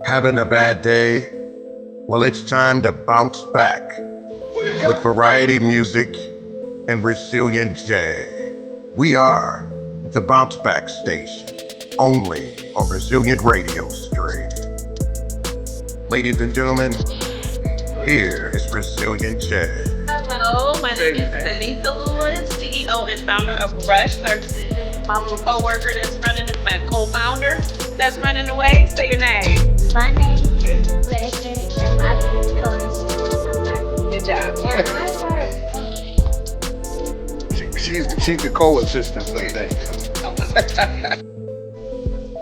Having a bad day? Well, it's time to bounce back with variety music and resilient J. We are the Bounce Back Station, only on Resilient Radio Stream. Ladies and gentlemen, here is Resilient J. Hello, my name is Sonita Lewis, CEO and founder of Rush Services. My little co-worker that's running is my co-founder that's running the way. Say your name. My name is Reagan and my Good job. She's the co-assistant for the day.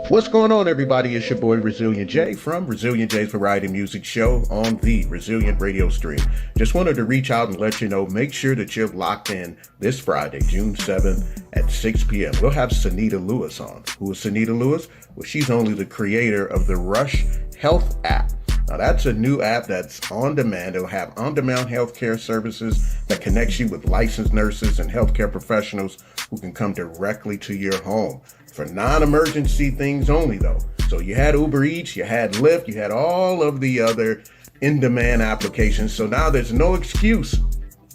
What's going on, everybody? It's your boy Resilient J from Resilient J's Variety Music Show on the Resilient Radio Stream. Just wanted to reach out and let you know, make sure that you're locked in this Friday, June 7th at 6 p.m. We'll have Sonita Lewis on. Who is Sonita Lewis? Well, she's only the creator of the Rush Health app. Now, that's a new app that's on demand. It'll have on-demand healthcare services that connects you with licensed nurses and healthcare professionals who can come directly to your home for non-emergency things only, though. So you had Uber Eats, you had Lyft, you had all of the other in-demand applications. So now there's no excuse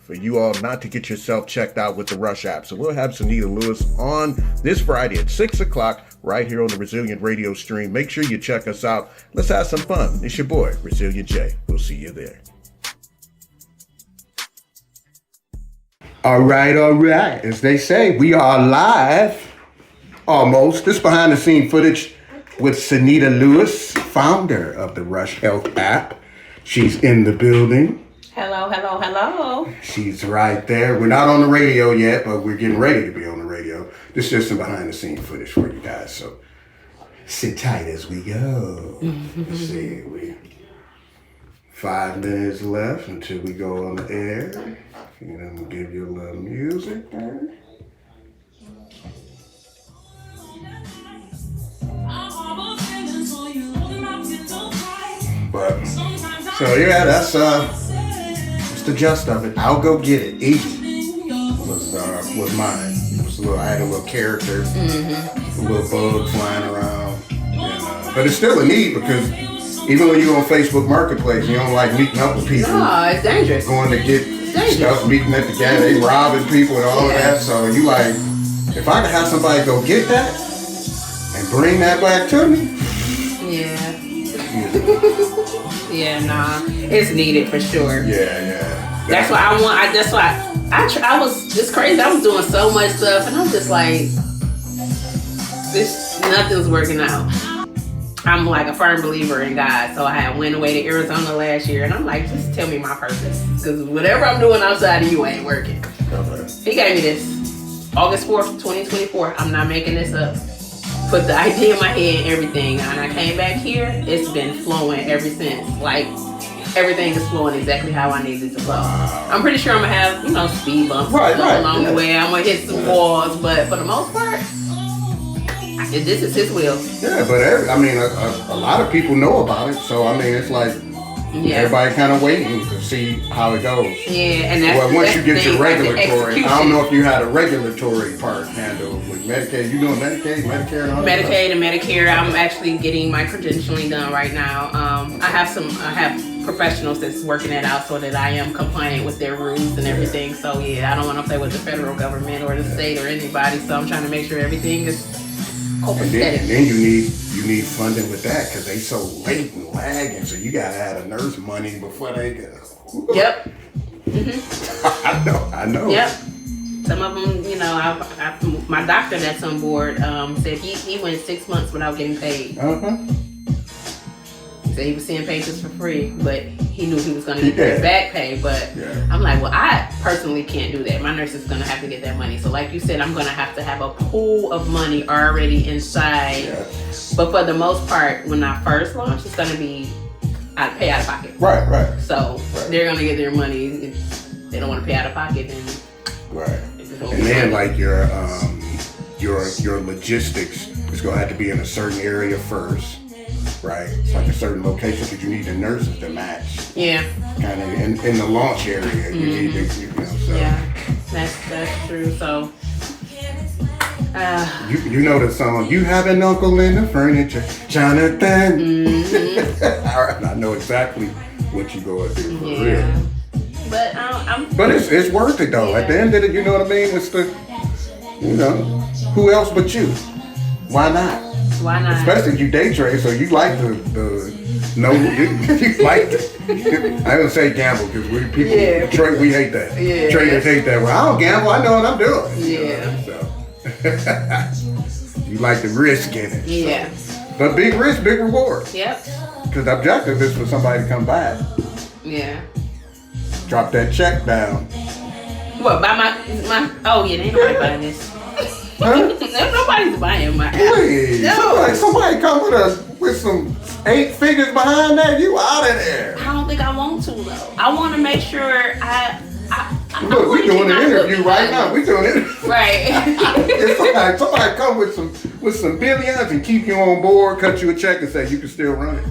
for you all not to get yourself checked out with the Rush app. So we'll have Sonita Lewis on this Friday at 6 o'clock right here on the Resilient Radio Stream. Make sure you check us out. Let's have some fun. It's your boy, Resilient J. We'll see you there. All right. As they say, we are live. Almost. This behind the scene footage with Sonita Lewis, founder of the Rush Health app. She's in the building. Hello. She's right there. We're not on the radio yet, but we're getting ready to be on the radio. This is just some behind the scene footage for you guys. So sit tight as we go. Let's see. 5 minutes left until we go on the air. And I'm gonna give you a little music there. But so yeah, that's the gist of it. I'll go get it. Easy was mine. It was I had a little character, a little bug flying around, but it's still a need because even when you're on Facebook Marketplace, you don't like meeting up with people. Oh, it's dangerous. Going to get stuff, meeting at the gas, they robbing people and all of that. So you like, if I could have somebody go get that and bring that back to me. Yeah. Yeah, nah. It's needed for sure. Yeah. That's why I was, it's crazy. I was doing so much stuff and I'm just like, nothing's working out. I'm like a firm believer in God. So I had went away to Arizona last year and I'm like, just tell me my purpose. Because whatever I'm doing outside of you ain't working. Okay. He gave me this August 4th, 2024. I'm not making this up. Put the idea in my head and everything. And I came back here, it's been flowing ever since. Like, everything is flowing exactly how I need it to flow. I'm pretty sure I'm going to have, speed bumps along the way. I'm going to hit some walls, but for the most part, this is his will. Yeah, but a lot of people know about it. So, it's like, everybody kind of waiting to see how it goes. Yeah, and that's once you get your regulatory, I don't know if you had a regulatory part handled with Medicaid. You doing Medicaid, Medicare, and all that? Medicaid and Medicare. I'm actually getting my credentialing done right now. I have professionals that's working that out so that I am compliant with their rules and everything. So I don't want to play with the federal government or the state or anybody. So I'm trying to make sure everything is copacetic. And then you need funding with that because they so late and lagging. So you gotta have the nurse money before they go. Yep. I know. Yep. Some of them, my doctor that's on board said he went 6 months without getting paid. He said he was seeing patients for free, but he knew he was going to get their back pay. But I'm like, well, I personally can't do that. My nurse is going to have to get that money. So like you said, I'm going to have a pool of money already inside. Yeah. But for the most part, when I first launch, it's going to be pay out of pocket. Right. So they're going to get their money. If they don't want to pay out of pocket, then and then like your logistics is going to have to be in a certain area first. Right, it's like a certain location because you need the nurses to match. Yeah. Kind of in the launch area, you need to, so. Yeah, that's true. So You know the song, you have an uncle in the furniture, Jonathan. All right, I know exactly what you going to do for real. But But it's worth it though. At the end of it, you know what I mean? It's the, you know, who else but you? Why not? Why not? Especially if you day trade, so you like you like I don't say gamble because we people trade, we hate that. Yeah. Traders hate that. Well, I don't gamble. I know what I'm doing. Yeah. So you like the risk in it. Yeah. But big risk, big reward. Yep. Because the objective is for somebody to come by. Yeah. Drop that check down. What, buy my oh yeah, ain't nobody buying this. Huh? Nobody's buying my app. Please. No. Somebody come with some 8 figures behind that, you out of there. I don't think I want to though. I want to make sure Look, we're doing an interview right now. We're doing it. Right. If somebody come with some billions and keep you on board, cut you a check and say you can still run it.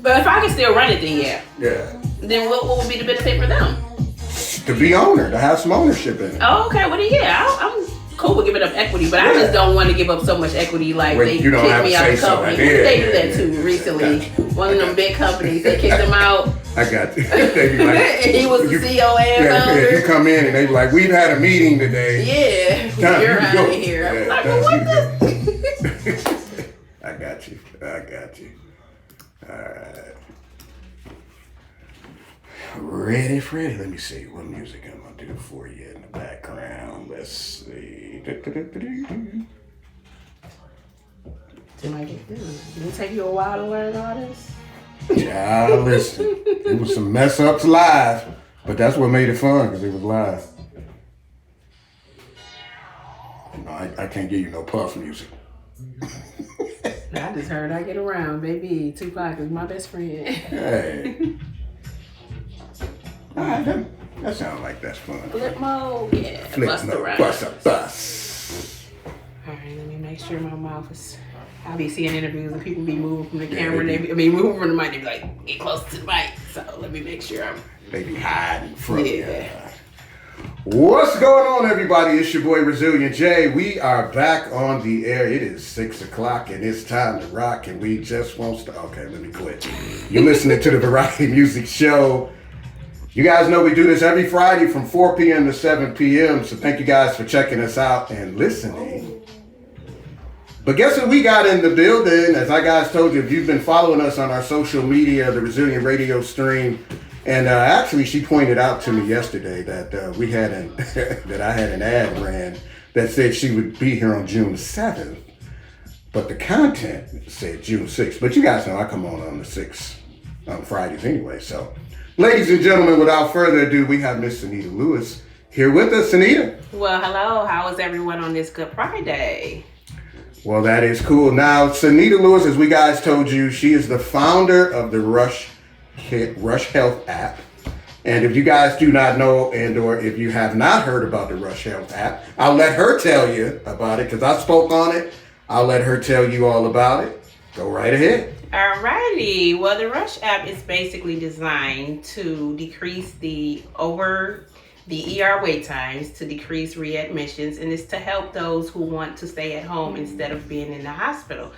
But if I can still run it, then yeah. Yeah. Then what would be the benefit for them? To be owner, to have some ownership in it. Oh, okay. Well, then, yeah, I'm cool with giving up equity, but I just don't want to give up so much equity. Like Wait, they you don't kicked have me to out of say the so. company. Yeah, They do that yeah, too recently. One of them big companies, they kicked him out. I got you. They be like, He was the CEO and founder. You come in and they be like, we've had a meeting today. Yeah, Time you're to out go. of here. I'm Yeah, like, time what to the? I got you. All right. Ready, Freddy? Let me see what music I'm gonna do for you in the background. Let's see. It take you a while to learn all this. Yeah, listen. It was some mess ups live, but that's what made it fun because it was live. No, I can't give you no puff music. I just heard I get around, baby. Tupac is my best friend. Hey. All right, that sounds like that's fun. Flip mode, yeah. Flip Bust mode, around. bust a bus. All right, let me make sure my mouth is. I'll be seeing interviews and people be moving from the camera. And they be moving from the mic. They be like, get close to the mic. So let me make sure I'm. They be hiding from you. Yeah. What's going on, everybody? It's your boy Resilient J. We are back on the air. It is 6 o'clock and it's time to rock. And we just won't stop. Okay, let me quit. You're listening to the Variety Music Show. You guys know we do this every Friday from 4 p.m. to 7 p.m. So thank you guys for checking us out and listening. But guess what we got in the building? As I guys told you, if you've been following us on our social media, the Resilient Radio stream, and actually she pointed out to me yesterday that we had that I had an ad ran that said she would be here on June 7th, but the content said June 6th. But you guys know I come on the 6th on Fridays anyway. So, ladies and gentlemen, without further ado, we have Miss Sonita Lewis here with us. Sonita. Well, hello. How is everyone on this Good Friday? Well, that is cool. Now, Sonita Lewis, as we guys told you, she is the founder of the Rush Health app. And if you guys do not know and or if you have not heard about the Rush Health app, I'll let her tell you about it because I spoke on it. I'll let her tell you all about it. Go right ahead. Alrighty. Well, the Rush app is basically designed to decrease the ER wait times, to decrease readmissions, and it's to help those who want to stay at home instead of being in the hospital.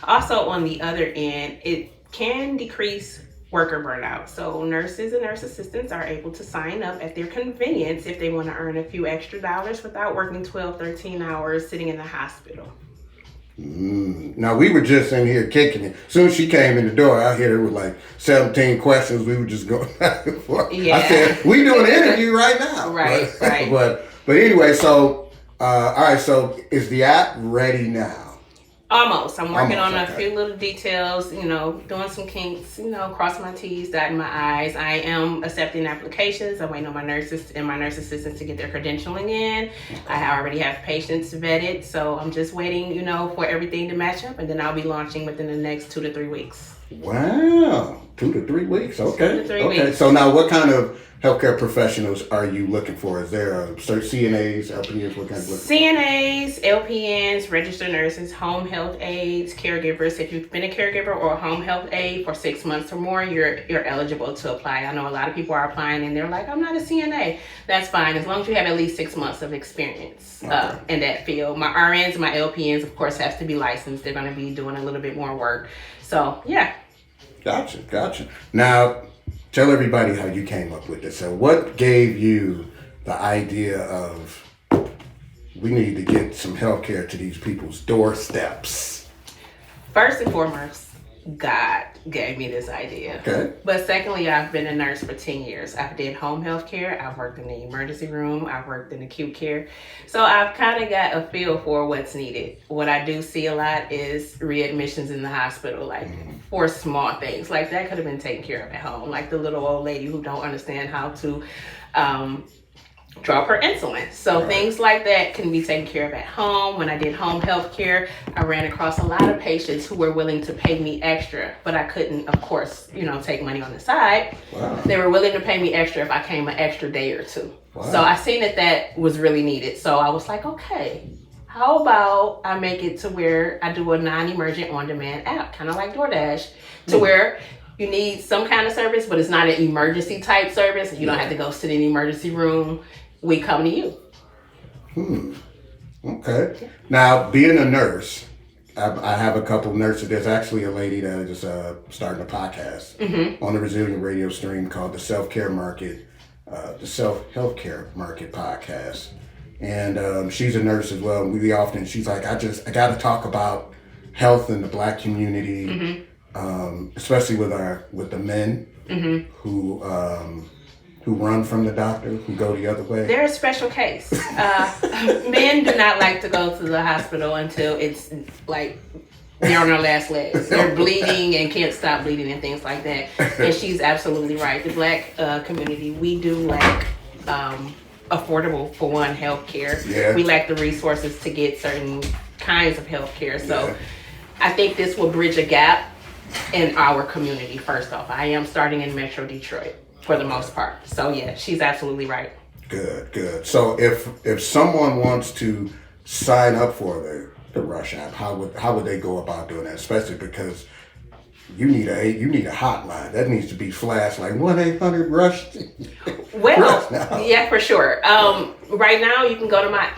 Also, on the other end, it can decrease worker burnout. So nurses and nurse assistants are able to sign up at their convenience if they want to earn a few extra dollars without working 12, 13 hours sitting in the hospital. Now, we were just in here kicking it. As soon as she came in the door, I hit her with like 17 questions. We were just going back and forth. Yeah. I said, we doing an interview right now. Right, right. But anyway, so, all right, so is the app ready now? Almost. I'm working on Almost, a okay. few little details, doing some kinks, crossing my T's, dotting my I's. I am accepting applications. I'm waiting on my nurses and my nurse assistants to get their credentialing in. I already have patients vetted, so I'm just waiting, for everything to match up, and then I'll be launching within the next 2 to 3 weeks. Wow. 2 to 3 weeks. Okay. 2 to 3 okay. weeks. So now what kind of healthcare professionals are you looking for? Is there a search CNAs, LPNs, what kind of CNAs, LPNs, registered nurses, home health aides, caregivers. If you've been a caregiver or a home health aide for 6 months or more, you're eligible to apply. I know a lot of people are applying and they're like, I'm not a CNA. That's fine as long as you have at least 6 months of experience in that field. My RNs and my LPNs, of course, have to be licensed. They're going to be doing a little bit more work. So yeah. Gotcha. Now, tell everybody how you came up with this. So what gave you the idea of we need to get some health care to these people's doorsteps? First and foremost, God gave me this idea. Okay. But secondly, I've been a nurse for 10 years. I've did home health care. I've worked in the emergency room. I've worked in acute care. So I've kind of got a feel for what's needed. What I do see a lot is readmissions in the hospital, like for small things. Like that could have been taken care of at home. Like the little old lady who don't understand how to drop her insulin. So things like that can be taken care of at home. When I did home health care, I ran across a lot of patients who were willing to pay me extra, but I couldn't, of course, take money on the side. Wow. They were willing to pay me extra if I came an extra day or two. Wow. So I seen that was really needed. So I was like, okay, how about I make it to where I do a non-emergent on-demand app, kind of like DoorDash, to where you need some kind of service, but it's not an emergency type service. You don't have to go sit in the emergency room. We come to you. Okay. Now, being a nurse, I have a couple nurses. There's actually a lady that is starting a podcast on the Resilient Radio stream called the Self-Care Market, the Self-Healthcare Market podcast. And she's a nurse as well. And she's like, I got to talk about health in the Black community, especially with the men who run from the doctor, who go the other way. They're a special case. Men do not like to go to the hospital until it's like they're on their last legs. They're bleeding and can't stop bleeding and things like that. And she's absolutely right. The Black community, we do lack affordable, for one, health care. Yeah. We lack the resources to get certain kinds of health care. So I think this will bridge a gap in our community, first off. I am starting in Metro Detroit for the most part. So yeah, she's absolutely right. Good. So if someone wants to sign up for the Rush app, how would they go about doing that? Especially because you need a hotline that needs to be flashed like 1-800-RUSH. Well, yeah, for sure. Right now you can go to my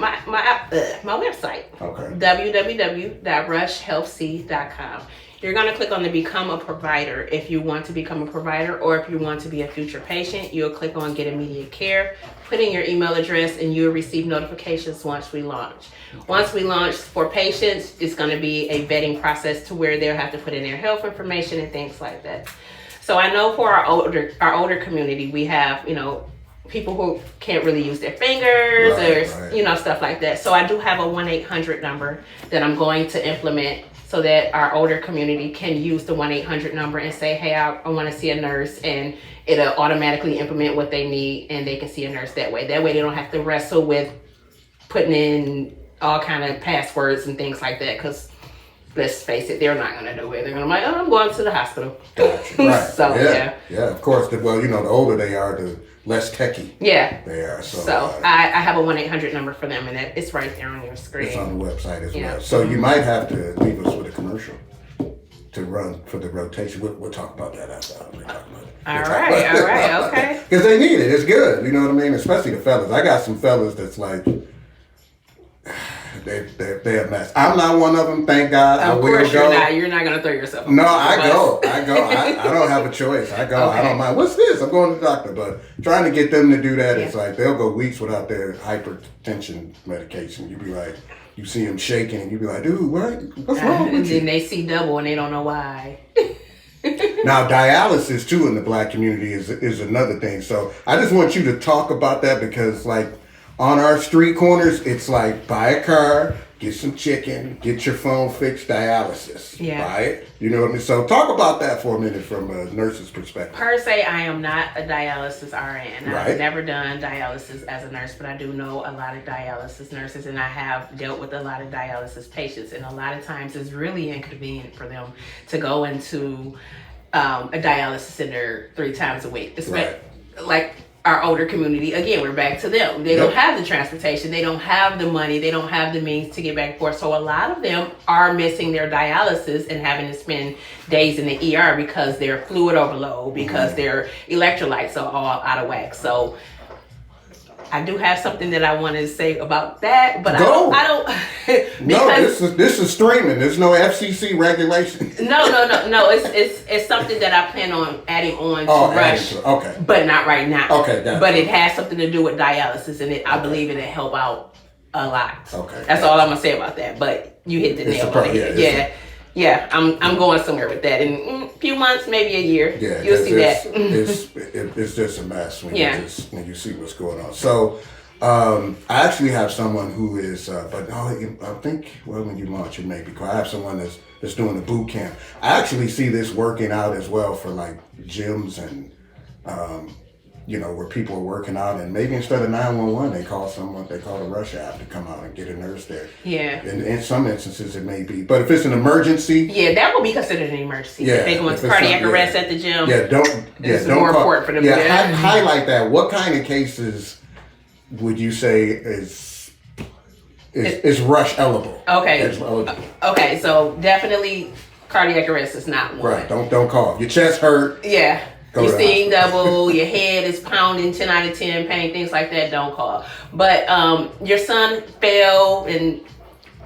website. Okay. www.rushhealthc.com. You're going to click on the Become a Provider if you want to become a provider, or if you want to be a future patient, you'll click on Get Immediate Care, put in your email address, and you'll receive notifications once we launch. Once we launch for patients, it's going to be a vetting process to where they'll have to put in their health information and things like that. So I know for our older community, we have, people who can't really use their fingers or stuff like that. So I do have a 1-800 number that I'm going to implement so that our older community can use the 1-800 number and say, hey, I want to see a nurse, and it'll automatically implement what they need, and they can see a nurse that way. That way they don't have to wrestle with putting in all kind of passwords and things like that, because let's face it, they're not going to do it. They're going to be like, I'm going to the hospital. Gotcha. Right. So, yeah, of course. Well, the older they are, the less techie they are. So I have a 1-800 number for them, and it's right there on your screen. It's on the website as well. So you might have to leave us with a commercial to run for the rotation. We'll talk about that after. All right, okay. Because they need it. It's good. You know what I mean? Especially the fellas. I got some fellas that's like, they're a mess. I'm not one of them, thank God. Of course you're not. You're not going to throw yourself on No, I go. I don't have a choice. I go. Okay. I don't mind. What's this? I'm going to the doctor. But trying to get them to do that, it's like they'll go weeks without their hypertension medication. You be like, you see them shaking, and you be like, dude, what's wrong with you? And then they see double, and they don't know why. Now, dialysis, too, in the Black community is another thing. So I just want you to talk about that, because, like, on our street corners, it's like buy a car, get some chicken, get your phone fixed, dialysis. Yeah. Right? You know what I mean? So talk about that for a minute from a nurse's perspective. Per se, I am not a dialysis RN. Right. I've never done dialysis as a nurse, but I do know a lot of dialysis nurses, and I have dealt with a lot of dialysis patients. And a lot of times it's really inconvenient for them to go into a dialysis center 3 times a week. Like our older community, again, we're back to them. They don't have the transportation, they don't have the money, they don't have the means to get back and forth. So a lot of them are missing their dialysis and having to spend days in the ER because their fluid overload, because their electrolytes are all out of whack. So I do have something that I want to say about that, but I don't No, this is streaming. There's no FCC regulation. No. It's something that I plan on adding on to Rush. Okay. But not right now. Okay, gotcha. But it has something to do with dialysis, and I believe it'll help out a lot. Okay. That's all I'm gonna say about that. But you hit the nail on it. Yeah. I'm going somewhere with that in a few months, maybe a year. Yeah, you'll see that. It's just a mess when you see what's going on. So I actually have someone who is, but no, I think when you launch it maybe. I have someone that's doing a boot camp. I actually see this working out as well for like gyms and where people are working out, and maybe instead of 911 they call the Rush app to come out and get a nurse there. Yeah. In some instances it may be, but if it's an emergency, that will be considered an emergency. Yeah, if they go into cardiac arrest at the gym, it's more important for them. Highlight that. What kind of cases would you say is Rush eligible? Okay, so definitely cardiac arrest is not one. Right. Don't call. Your chest hurt. Yeah. You're seeing double, your head is pounding, 10 out of 10 pain, things like that, don't call. But your son fell and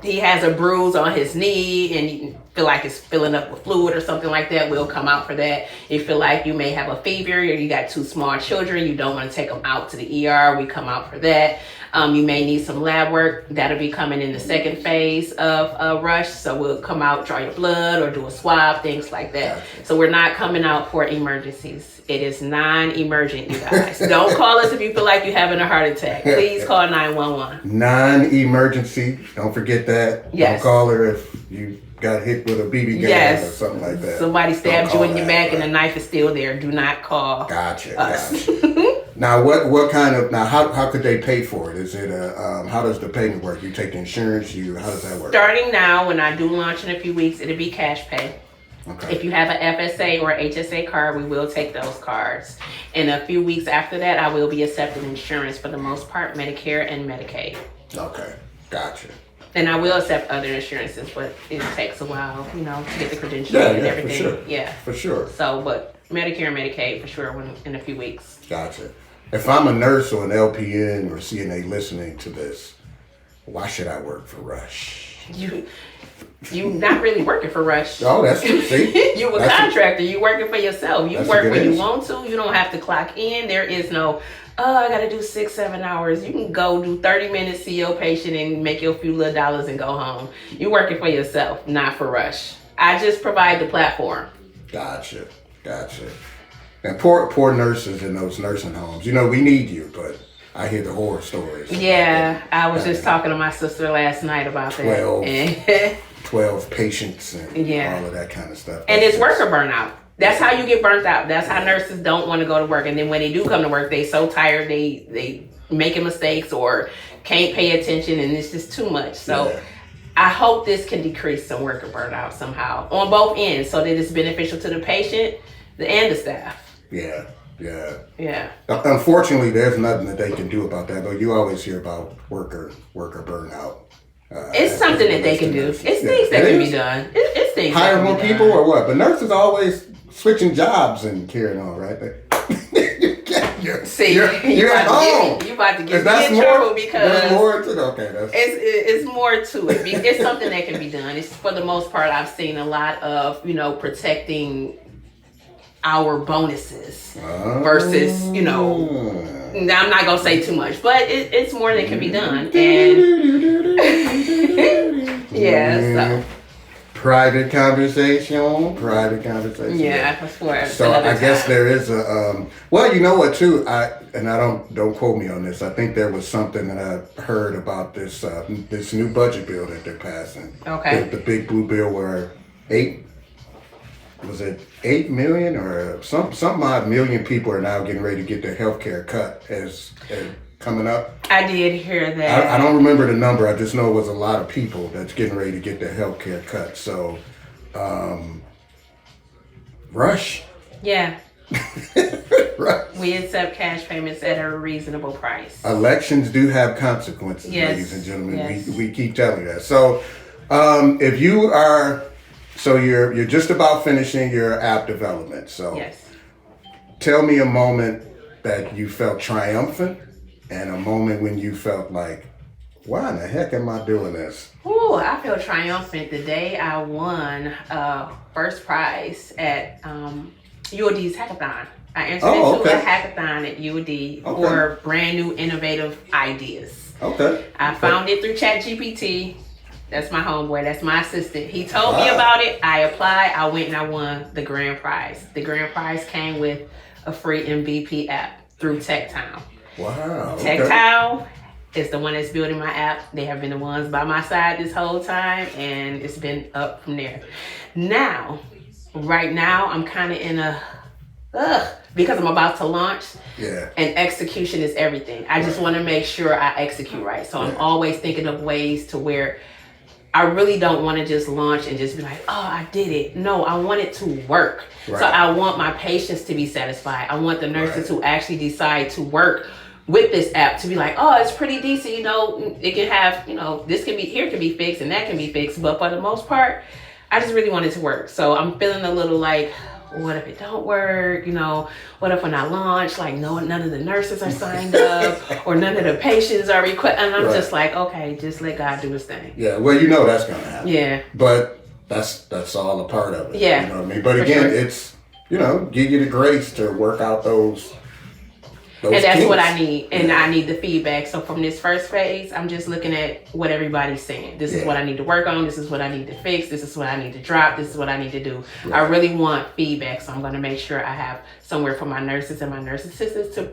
he has a bruise on his knee and you feel like it's filling up with fluid or something like that, we'll come out for that. You feel like you may have a fever or you got 2 small children, you don't want to take them out to the ER, we come out for that. You may need some lab work. That'll be coming in the second phase of Rush. So we'll come out, draw your blood or do a swab, things like that. Gotcha. So we're not coming out for emergencies. It is non-emergent, you guys. Don't call us if you feel like you're having a heart attack. Please call 911. Non-emergency. Don't forget that. Yes. Don't call her if you got hit with a BB gun or something like that. Somebody stabbed you in your back and the knife is still there. Do not call Gotcha. us. Now, what kind of how could they pay for it? Is it how does the payment work? You take the insurance. How does that work? Starting now, when I do launch in a few weeks, it'll be cash pay. Okay. If you have an FSA or HSA card, we will take those cards. In a few weeks after that, I will be accepting insurance for the most part, Medicare and Medicaid. Okay, gotcha. And I will accept other insurances, but it takes a while, to get the credentials and everything. For sure. Yeah, for sure. So, but Medicare and Medicaid for sure in a few weeks. Gotcha. If I'm a nurse or an LPN or CNA listening to this, why should I work for Rush? You not really working for Rush. Oh, that's true. See? You a contractor. You working for yourself. You work when you want to. You don't have to clock in. There is no, I got to do 6-7 hours. You can go do 30 minutes, see your patient and make your few little dollars and go home. You working for yourself, not for Rush. I just provide the platform. Gotcha. And poor nurses in those nursing homes. We need you, but I hear the horror stories. Yeah, I was just talking to my sister last night about 12 patients and all of that kind of stuff. And it's worker burnout. That's how you get burnt out. That's how nurses don't want to go to work. And then when they do come to work, they so tired, they making mistakes or can't pay attention, and it's just too much. So I hope this can decrease some worker burnout somehow on both ends so that it's beneficial to the patient and the staff. Yeah. Unfortunately, there's nothing that they can do about that, but you always hear about worker burnout. It's something that they can do. It's things that can be done. It's things. Hire more people or what? But nurses are always switching jobs and carrying on, right? You're at home. You about to get me in trouble because there's more to it. Okay, it's more to it. It's something that can be done. It's for the most part, I've seen a lot of protecting our bonuses versus I'm not gonna say too much, but it's more that can be done. And so Private conversation. Yeah, that's for So another I guess time. there is a well, you know what too. I don't quote me on this. I think there was something that I heard about this new budget bill that they're passing. Okay. The big blue bill where 8 million or some odd million people are now getting ready to get their health care cut as coming up. I did hear that. I don't remember the number. I just know it was a lot of people that's getting ready to get their health care cut. So, rush. Yeah. Right. We accept cash payments at a reasonable price. Elections do have consequences, Yes. ladies and gentlemen. Yes. We keep telling you that. So, if you are, so you're just about finishing your app development. So, Yes. tell me a moment that you felt triumphant and a moment when you felt like, why in the heck am I doing this? Ooh, I feel triumphant the day I won first prize at UOD's hackathon. I entered into a hackathon at UOD for brand new innovative ideas. Okay. I found it through ChatGPT. That's my homeboy. That's my assistant. He told me about it. I applied. I went and I won the grand prize. The grand prize came with a free MVP app through TechTown. Wow. TechTown is the one that's building my app. They have been the ones by my side this whole time, and it's been up from there. Now, right now, I'm kind of in a because I'm about to launch. Yeah. And execution is everything. I just want to make sure I execute right. So I'm always thinking of ways to where I really don't want to just launch and just be like, oh, I did it. No, I want it to work. Right. So I want my patients to be satisfied. I want the nurses who actually decide to work with this app to be like, oh, it's pretty decent. You know, it can have, you know, this can be, here can be fixed and that can be fixed. But for the most part, I just really want it to work. So I'm feeling a little like, what if it don't work? You know, what if when I launch, like none of the nurses are signed up or none of the patients are requested? And I'm just like, okay, just let God do his thing. Yeah, well, you know that's going to happen. Yeah. But that's all a part of it. Yeah. You know what I mean? But again, it's, you know, give you the grace to work out those And that's kinks. what I need. And I need the feedback. So from this first phase, I'm just looking at what everybody's saying. This is what I need to work on. This is what I need to fix. This is what I need to drop. This is what I need to do. I really want feedback. So I'm going to make sure I have somewhere for my nurses and my nurse assistants to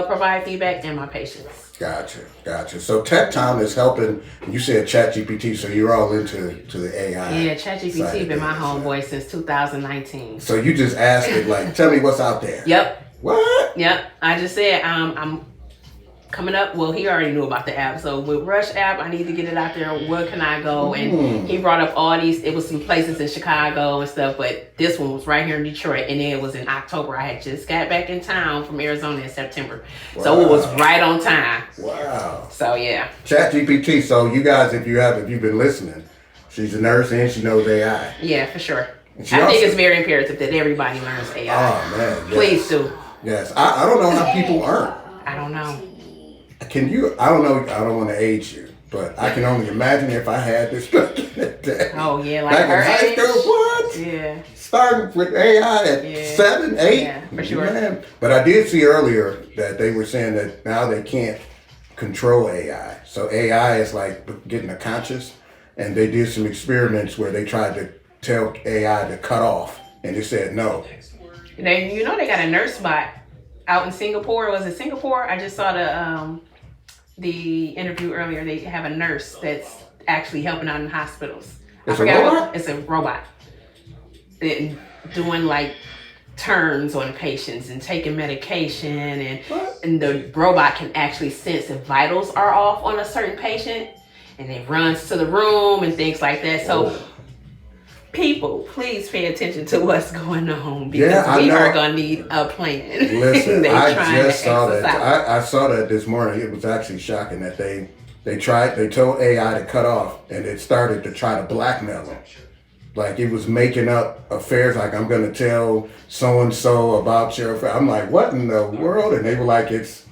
provide feedback and my patients. Gotcha. So TechTime is helping. You said ChatGPT, so you're all into the AI. Yeah, ChatGPT been my homeboy since 2019. So you just ask it, like, tell me what's out there. Yep. What? Yep. I just said I'm coming up. Well, he already knew about the app. So with Rush app, I need to get it out there. Where can I go? And he brought up all these. It was some places in Chicago and stuff, but this one was right here in Detroit. And then it was in October. I had just got back in town from Arizona in September. Wow. So it was right on time. Wow. So yeah. ChatGPT. So you guys, if you've been listening, she's a nurse and she knows AI. Yeah, for sure. I She also- think it's very imperative that everybody learns AI. Oh man. Yes. Please do. Yes. I don't know how people aren't. I don't know. Can you? I don't know. I don't want to age you, but I can only imagine if I had this back in the day. Oh yeah, like Back her in high age. school, what? Yeah. Starting with AI at 7, 8. Yeah, for sure. Man. But I did see earlier that they were saying that now they can't control AI. So AI is like getting a conscious, and they did some experiments where they tried to tell AI to cut off, and it said no. They, you know, they got a nurse bot out in Singapore. Was it Singapore? I just saw the interview earlier. They have a nurse that's actually helping out in hospitals. It's a robot? It's a robot. It, doing like turns on patients and taking medication, and the robot can actually sense if vitals are off on a certain patient, and it runs to the room and things like that. So people, please pay attention to what's going on, because we are going to need a plan. Listen, I just saw that. Out. I saw that this morning. It was actually shocking that they told AI to cut off, and it started to try to blackmail them. Like it was making up affairs, like I'm going to tell so-and-so about your affair. I'm like, what in the world? And they were like, it's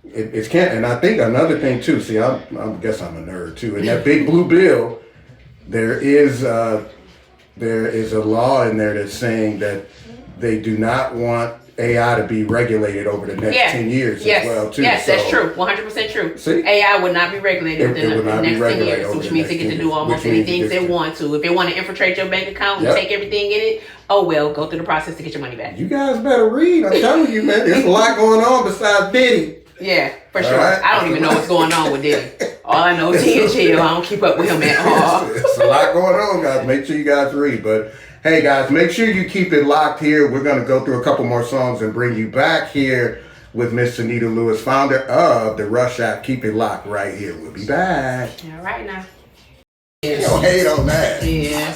can't. And I think another thing too, see, I guess I'm a nerd too. In that big blue bill, there is a law in there that's saying that they do not want AI to be regulated over the next 10 years as well, too. Yes, So, that's true. 100% true. See? AI would not be regulated It within would the not be next 10 regulated years, over which the means next they get to 10 do years, almost which means anything you they just- want to. If they want to infiltrate your bank account and Yep. take everything in it, oh well, go through the process to get your money back. You guys better read. I'm telling you, man. There's a lot going on besides Diddy. Yeah, for All sure. right. I don't even know what's going on with Diddy. All I know is he in jail. I don't keep up with him at all. It's a lot going on, guys. Make sure you guys read. But hey, guys, make sure you keep it locked here. We're going to go through a couple more songs and bring you back here with Miss Sonita Lewis, founder of the Rush app. Keep it locked right here. We'll be back. All right now. You don't hate on that. Yeah.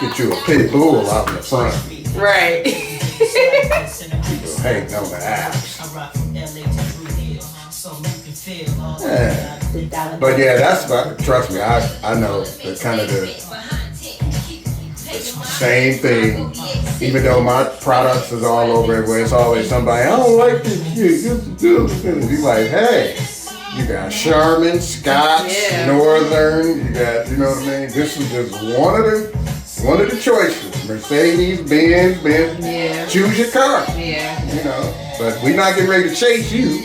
Get you a pit bull out in the front. Right. People hating on the apps. Yeah. But yeah, that's about, trust me, I know the kind of the same thing. Even though my products is all over everywhere, it's always somebody, I don't like this shit. And you like, hey, you got Charmin, Scotch, Yeah. Northern, you got, you know what I mean? This is just one of the choices. Mercedes, Benz. Yeah. Choose your car. Yeah. You know, but we're not getting ready to chase you.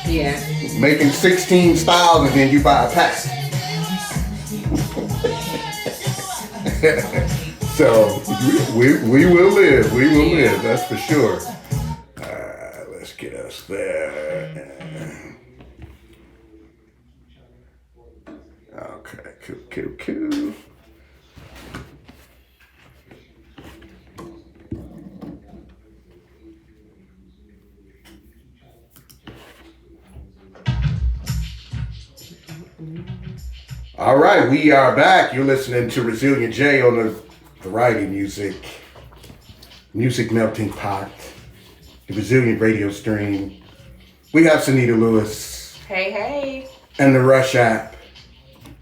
Yeah. Making 16 styles and then you buy a pack. So we will live. We will live. That's for sure. Let's get us there. Okay. Cool. All right, we are back. You're listening to Resilient J on the variety music melting pot, the Resilient radio stream. We have Sonita Lewis Hey. and the Rush app.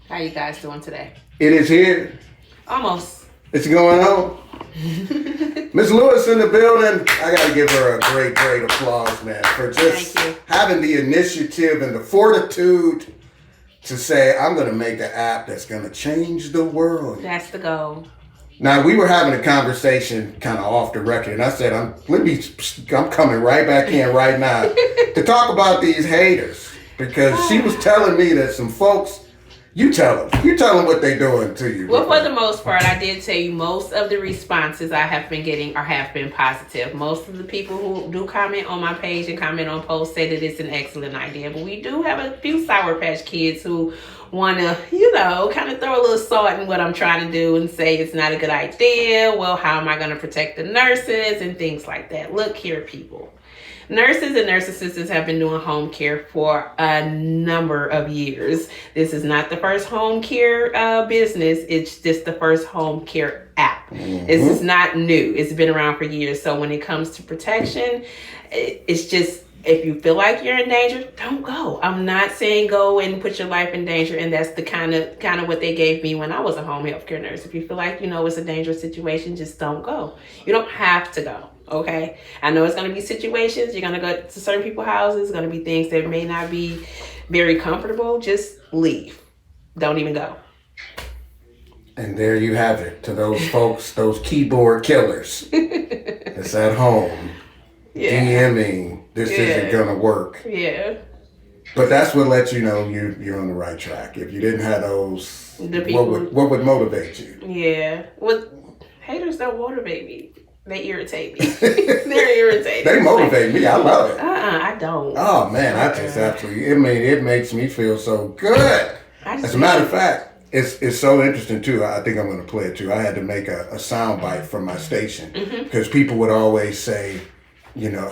How you guys doing today? It is here. Almost. It's going on. Miss Lewis in the building. I got to give her a great applause, man, for just Thank you. having the initiative and the fortitude to say, I'm going to make an app that's going to change the world. That's the goal. Now, we were having a conversation kind of off the record, and I said, I'm coming right back in right now to talk about these haters, because she was telling me that some folks, you tell them what they doing to you. Well, for the most part, I did tell you most of the responses I have been getting have been positive. Most of the people who do comment on my page and comment on posts say that it's an excellent idea. But we do have a few Sour Patch Kids who want to, kind of throw a little salt in what I'm trying to do and say it's not a good idea. Well, how am I going to protect the nurses and things like that? Look here, people. Nurses and nurse assistants have been doing home care for a number of years. This is not the first home care business. It's just the first home care app. Mm-hmm. This is not new. It's been around for years. So when it comes to protection, it's just, if you feel like you're in danger, don't go. I'm not saying go and put your life in danger. And that's the kind of what they gave me when I was a home healthcare nurse. If you feel like, it's a dangerous situation, just don't go. You don't have to go. Okay. I know it's going to be situations. You're going to go to certain people's houses. It's going to be things that may not be very comfortable. Just leave. Don't even go. And there you have it. To those folks, those keyboard killers. It's at home. DMing, this isn't gonna work. Yeah. But that's what lets you know you're on the right track. If you didn't have those, people, what would motivate you? Yeah. Well, haters don't motivate me. They irritate me. They're irritating. They motivate me. I love it. I don't. Oh man, I just absolutely. It makes me feel so good. As a matter of fact, it's so interesting too. I think I'm going to play it too. I had to make a sound bite from my station because people would always say,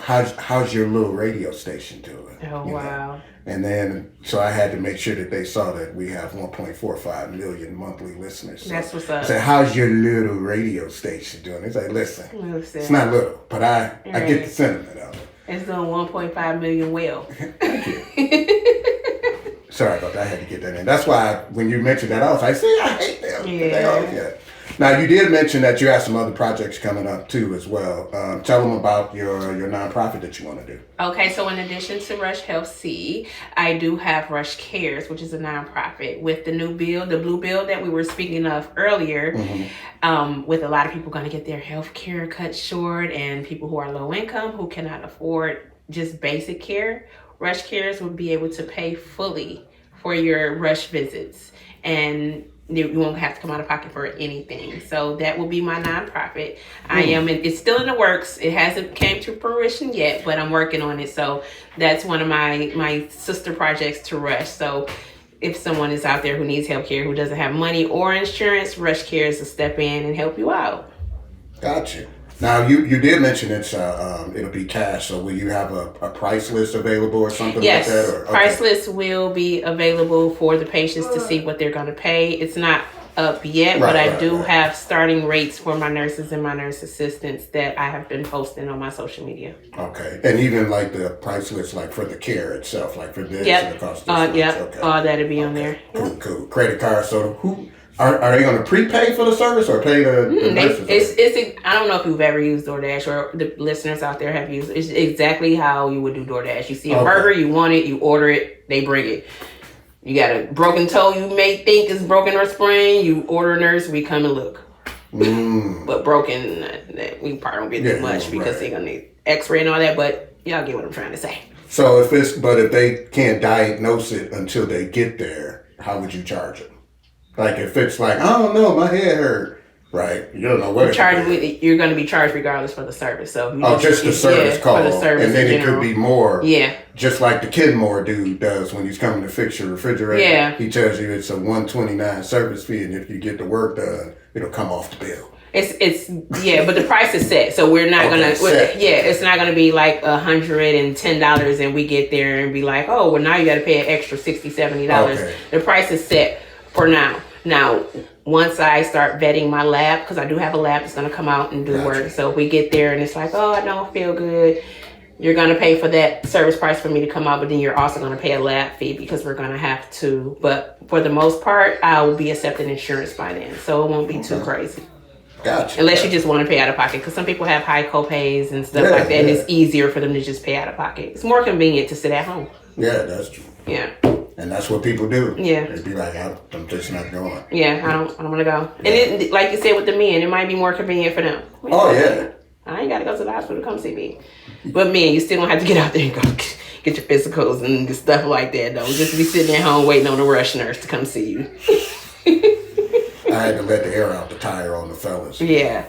how's your little radio station doing? Oh, wow. And then, so I had to make sure that they saw that we have 1.45 million monthly listeners. So that's what's up. I said, how's your little radio station doing? He's like, listen, it's not little, but I get the sentiment of it. It's doing 1.5 million well. Thank you. Sorry about that. I had to get that in. That's why when you mentioned that, I was like, see, I hate them. Yeah. Now, you did mention that you have some other projects coming up too as well. Tell them about your nonprofit that you want to do. Okay, so in addition to Rush Health C, I do have Rush Cares, which is a nonprofit. With the new bill, the blue bill that we were speaking of earlier, with a lot of people going to get their health care cut short, and people who are low income who cannot afford just basic care, Rush Cares will be able to pay fully for your Rush visits, and you won't have to come out of pocket for anything. So that will be my nonprofit. It's still in the works. It hasn't came to fruition yet, but I'm working on it. So that's one of my sister projects to Rush. So if someone is out there who needs healthcare, who doesn't have money or insurance, Rush Cares will step in and help you out. Gotcha. Now, you did mention it'll be cash, so will you have a price list available or something like that? Yes, price list will be available for the patients to see what they're going to pay. It's not up yet, but I do have starting rates for my nurses and my nurse assistants that I have been posting on my social media. Okay, and even like the price list, like for the care itself, like for this and the cost of this. Okay. That'll be on there. Cool. Credit card, so who... Are they going to prepay for the service or pay the nurses? I don't know if you've ever used DoorDash, or the listeners out there have used it. It's exactly how you would do DoorDash. You see a burger, you want it, you order it, they bring it. You got a broken toe you may think is broken or sprained, you order a nurse, we come and look. But broken, we probably don't get that much because they're going to need x-ray and all that, but y'all get what I'm trying to say. So if they can't diagnose it until they get there, how would you charge it? Like if it's like, I don't know, my head hurt, right? You don't know what you're going to be charged regardless for the service. So just the service call, for the service and then it could be more. Yeah, just like the Kidmore dude does when he's coming to fix your refrigerator. Yeah, he tells you it's a $129 service fee, and if you get the work done, it'll come off the bill. It's but the price is set, so we're not it's not gonna be like $110 and we get there and be like, oh, well now you got to pay an extra $60-$70. The price is set for now. Now, once I start vetting my lab, because I do have a lab that's going to come out and do work. So if we get there and it's like, oh, I don't feel good, you're going to pay for that service price for me to come out, but then you're also going to pay a lab fee because we're going to have to. But for the most part, I will be accepting insurance by then. So it won't be too crazy. Gotcha. Unless you just want to pay out of pocket, because some people have high co-pays and stuff like that, and it's easier for them to just pay out of pocket. It's more convenient to sit at home. Yeah, that's true. Yeah. And that's what people do. Yeah. They'd be like, I'm just not going. Yeah, I don't want to go. Yeah. And it, like you said with the men, it might be more convenient for them. I ain't got to go to the hospital to come see me. But men, you still don't have to get out there and go get your physicals and stuff like that, though. Just be sitting at home waiting on a rush nurse to come see you. I had to let the air out the tire on the fellas. Yeah.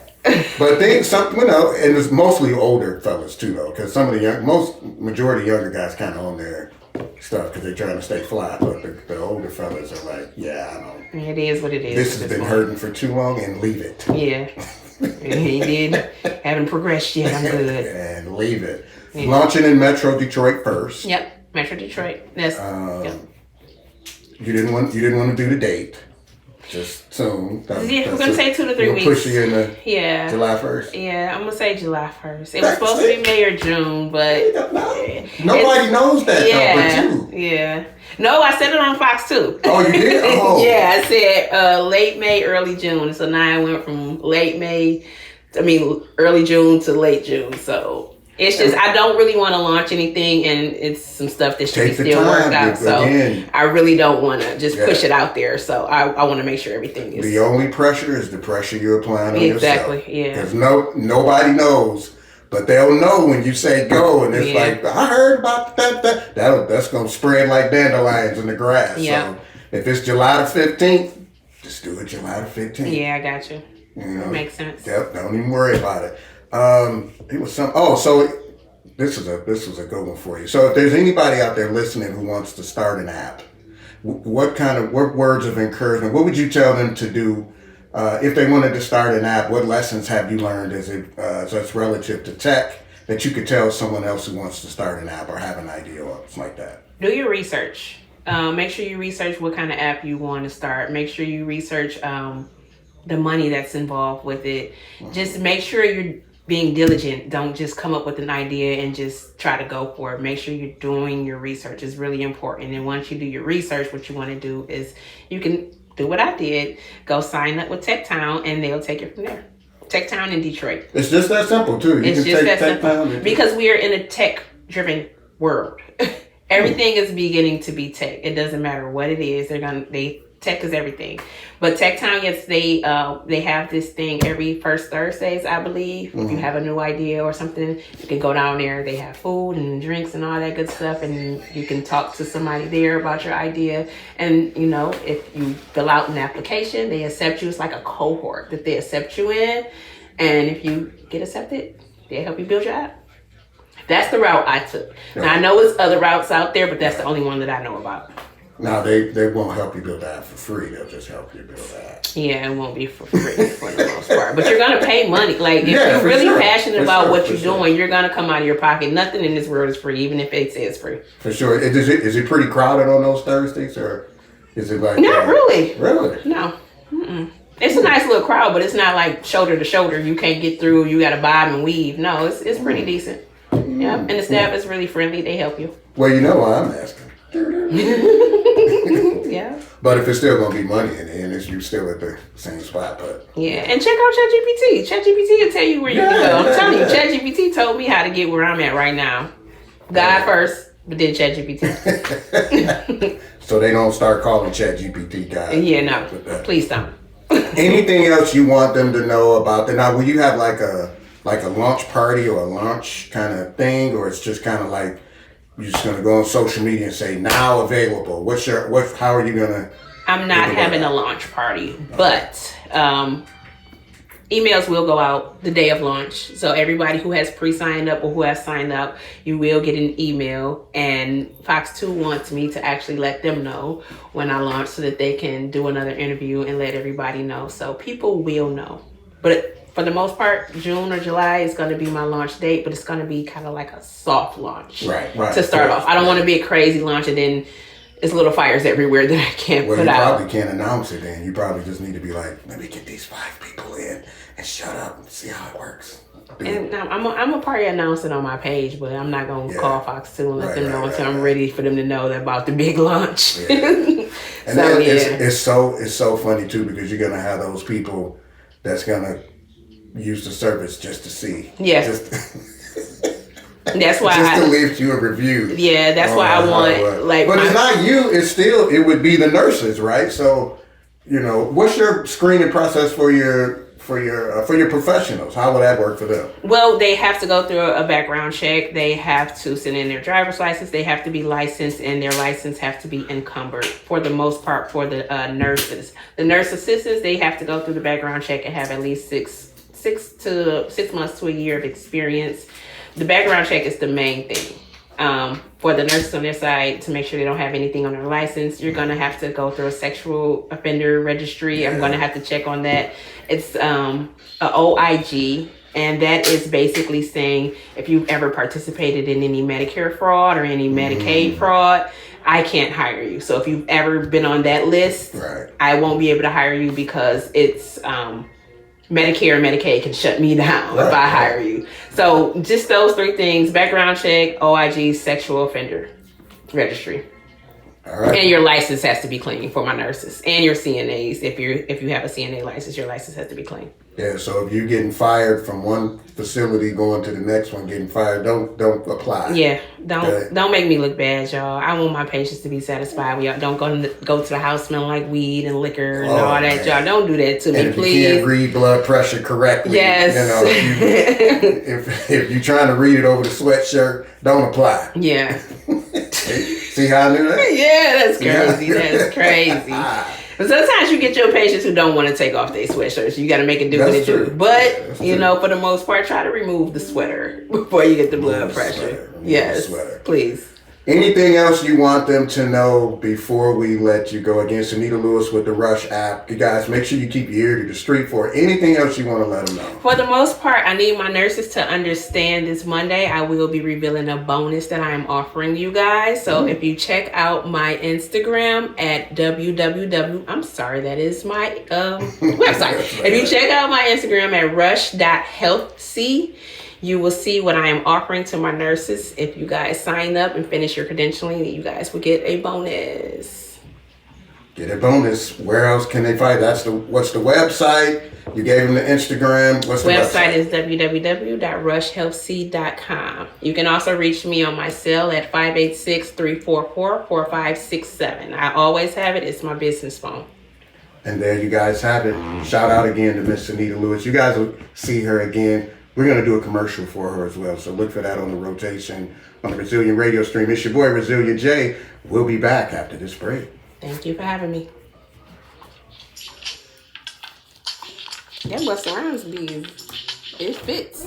But and it's mostly older fellas too, though, because some of the majority younger guys kind of on their stuff because they're trying to stay fly, but the older fellas are like, I don't. It is what it is. This has been hurting for too long, and leave it. Yeah. He did. Haven't progressed yet. I'm good. And leave it. Yeah. Launching in Metro Detroit first. Yep, Metro Detroit. That's. You didn't want to do the date. Just soon. We're gonna say 2 to 3 weeks. Push you into July 1st. Yeah, I'm gonna say July 1st. It was supposed to be May or June, but nobody knows that though, but you. Yeah. No, I said it on Fox too. Oh, you did? Oh. Yeah, I said late May, early June. So now I went from early June to late June. So it's just I don't really want to launch anything, and it's some stuff that should be still worked out. So I really don't want to just push it out there. So I want to make sure everything is. The only pressure is the pressure you're applying on yourself. Exactly. Yeah. Because nobody knows, but they'll know when you say go, and it's like I heard about that. That's gonna spread like dandelions in the grass. Yeah. So if it's July the 15th, just do it July the 15th. Yeah, I got you. Makes sense. Yep. Don't even worry about it. It was so this was a good one for you. So if there's anybody out there listening who wants to start an app, what words of encouragement, what would you tell them to do if they wanted to start an app? What lessons have you learned so it's relative to tech that you could tell someone else who wants to start an app or have an idea or something like that? Do your research. Make sure you research what kind of app you want to start. Make sure you research the money that's involved with it. Just make sure you're being diligent. Don't just come up with an idea and just try to go for it. Make sure you're doing your research. It's really important. And once you do your research, what you want to do is you can do what I did. Go sign up with Tech Town, and they'll take it from there. Tech Town in Detroit. It's just that simple too. You It's can just take that simple. time Because we are in a tech-driven world. Everything is beginning to be tech. It doesn't matter what it is. Tech is everything. But Tech Town, yes, they have this thing every first Thursdays, I believe. If you have a new idea or something, you can go down there. They have food and drinks and all that good stuff, and you can talk to somebody there about your idea. And you know, if you fill out an application, they accept you. It's like a cohort that they accept you in, and if you get accepted, they help you build your app. That's the route I took. Now I know there's other routes out there, but that's the only one that I know about. Now they won't help you build that for free. They'll just help you build that. Yeah, it won't be for free for the most part. But you're gonna pay money. Like if you're really passionate about what you're doing, you're gonna come out of your pocket. Nothing in this world is free, even if they say it's free. For sure. Is it pretty crowded on those Thursdays, or is it like Not really. Really? No. Mm-mm. It's a nice little crowd, but it's not like shoulder to shoulder. You can't get through. You gotta bob and weave. No, it's pretty decent. Yeah, and the staff is really friendly. They help you. Well, you know why I'm asking. Yeah. But if it's still gonna be money in the end, you're still at the same spot. But yeah, and check out ChatGPT. ChatGPT will tell you where you can go. I'm telling you, ChatGPT told me how to get where I'm at right now. God first, but then ChatGPT. So they don't start calling ChatGPT God. Yeah, no, please don't. Anything else you want them to know about that? Now, will you have like a launch party or a launch kind of thing, or it's just kind of like you're just gonna go on social media and say now available? How are you gonna? I'm not having a launch party, but emails will go out the day of launch. So everybody who has pre-signed up or who has signed up, you will get an email. And Fox 2 wants me to actually let them know when I launch so that they can do another interview and let everybody know. So people will know. But for the most part, June or July is going to be my launch date, but it's going to be kind of like a soft launch to start off. I don't want to be a crazy launch and then it's little fires everywhere that I can't put out. Well, you probably can't announce it then. You probably just need to be like, let me get these 5 people in and shut up and see how it works. And I'm a party announcing on my page, but I'm not going to call Fox 2 and let them know until I'm ready for them to know about the big launch. Yeah. And so, then it's so funny too, because you're going to have those people that's going to use the service just to see. Yeah. That's why just to leave you a review. Yeah, that's why I want But it's not you. It would be the nurses, right? So, you know, what's your screening process for your professionals? How would that work for them? Well, they have to go through a background check. They have to send in their driver's license. They have to be licensed, and their license have to be encumbered for the most part for the nurses. The nurse assistants, they have to go through the background check and have at least 6 months to a year of experience. The background check is the main thing. For the nurses on their side, to make sure they don't have anything on their license, you're going to have to go through a sexual offender registry. Yeah. I'm going to have to check on that. It's a OIG, and that is basically saying if you've ever participated in any Medicare fraud or any Medicaid fraud, I can't hire you. So if you've ever been on that list, I won't be able to hire you because it's Medicare and Medicaid can shut me down if I hire you. So just those 3 things: background check, OIG, sexual offender registry. All right. And your license has to be clean for my nurses, and your CNAs. If you have a CNA license, your license has to be clean. Yeah. So if you're getting fired from one facility going to the next one, getting fired, don't apply. Yeah. Don't make me look bad, y'all. I want my patients to be satisfied. We don't go to the house smelling like weed and liquor and all that, y'all. Don't do that to me, please. If you can't read blood pressure correctly, yes. If you're trying to read it over the sweatshirt, don't apply. Yeah. See how I knew that? Yeah, that's crazy. That's crazy. But sometimes you get your patients who don't want to take off their sweatshirts. You got to make it do what it do. But, for the most part, try to remove the sweater before you get the blood pressure. Yes, please. Anything else you want them to know before we let you go? Again, Sonita Lewis with the Rush app. You guys, make sure you keep your ear to the street for anything else you want to let them know. For the most part, I need my nurses to understand this Monday. I will be revealing a bonus that I am offering you guys. So if you check out my Instagram at I'm sorry, that is my website. If you check out my Instagram at rush.healthc, you will see what I am offering to my nurses. If you guys sign up and finish your credentialing, you guys will get a bonus. Get a bonus. Where else can they find? What's the website? You gave them the Instagram. What's the Website website? is www.rushhealthseed.com. You can also reach me on my cell at 586-344-4567. I always have it. It's my business phone. And there you guys have it. Shout out again to Miss Sonita Lewis. You guys will see her again. We're going to do a commercial for her as well. So look for that on the rotation on the Resilient Radio Stream. It's your boy, Resilient J. We'll be back after this break. Thank you for having me. That Busta Rhymes bees, it fits.